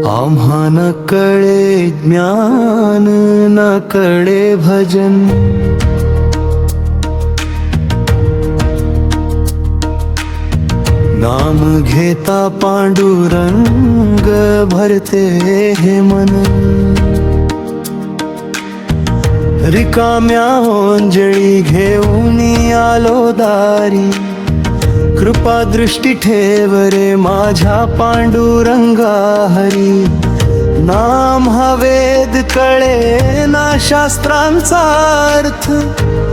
आम्हा न कळे ज्ञान न कळे भजन, नाम घेता पांडुरंग भरते हे मन। रिकाम्या ओंजळी घेऊन आलो दारी, कृपा दृष्टी ठेव रे माझ्या पांडुरंगा हरी। नाम हा वेद कळे ना शास्त्रांचा अर्थ,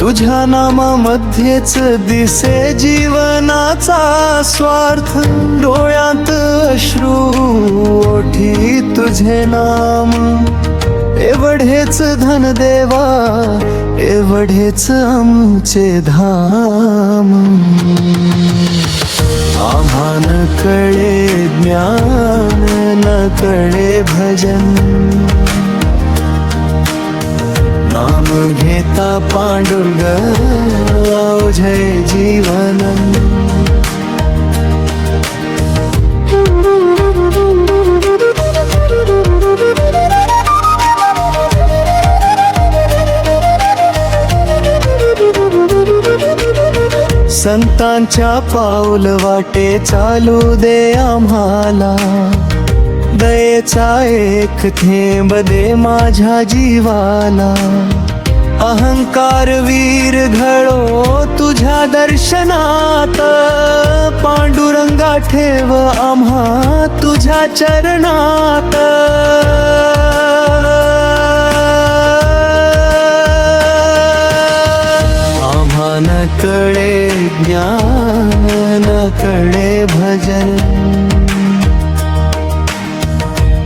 तुझ्या नामामध्येच दिसे जीवनाचा स्वार्थ। डोळ्यात अश्रू ओठी तुझे नाम, एवढेच धन देवा एवढेच आमचे धाम। आम्हा न कळे ज्ञान न कळे भजन, नाम घेता पांडुरंग अवघे जीवन। संतांच्या पाऊल वाटे चालू दे आम्हाला, दयेचा एक थेंब दे माझ्या जीवाला। अहंकार वीर घडो तुझ्या दर्शनात, पांडुरंगा ठेव आम्हा तुझ्या चरणात। आम्हा न कळे ज्ञान न कळे भजन,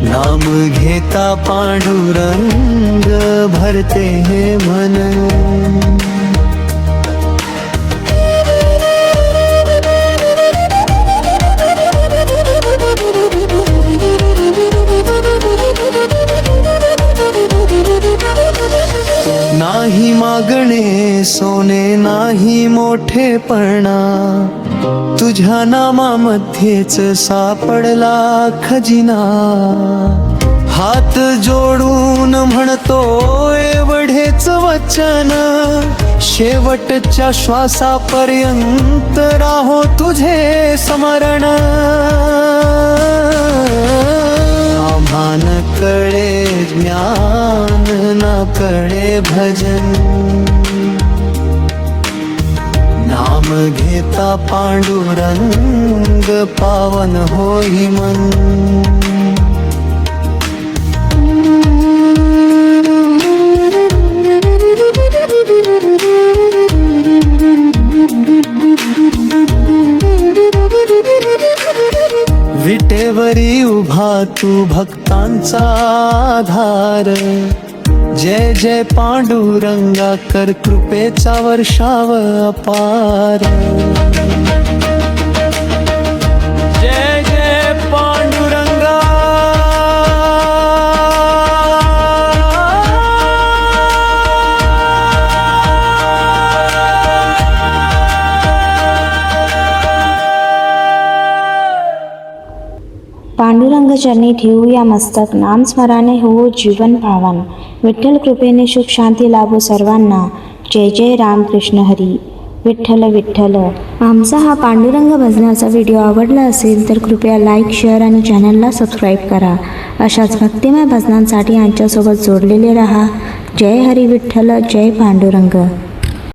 नाम घेता पांडुरंग भरते हे मन। नाही मागणे सोने नाही मोठेपणा, तुझ्या नामामध्येच सापडला खजिना। हात जोडून म्हणतो एवढेच वचन, शेवटच्या श्वासापर्यंत राहो तुझे स्मरण। आम्हा न कळे ज्ञान न कळे भजन, नाम घेता पांडुरंग पावन होई मन। विटेवरी उभा तू भक्तांचा आधार, जय जय पांडुरंगा कर कृपेचा वर्षाव अपार। जय जय पांडुरंगा, पांडुरंग चरणी ठेवूया मस्तक, नाम स्मराने होवो जीवन पावन। विठ्ठल कृपेने सुख शांती लाभो सर्वांना, जय जय रामकृष्ण हरी। विठ्ठल विठ्ठल। आमचा हा पांडुरंग भजनाचा व्हिडिओ आवडला असेल तर कृपया लाईक, शेअर आणि चॅनलला सबस्क्राईब करा। अशाच भक्तिमय भजनांसाठी आमच्यासोबत जोडलेले रहा। जय हरी विठ्ठल, जय पांडुरंग।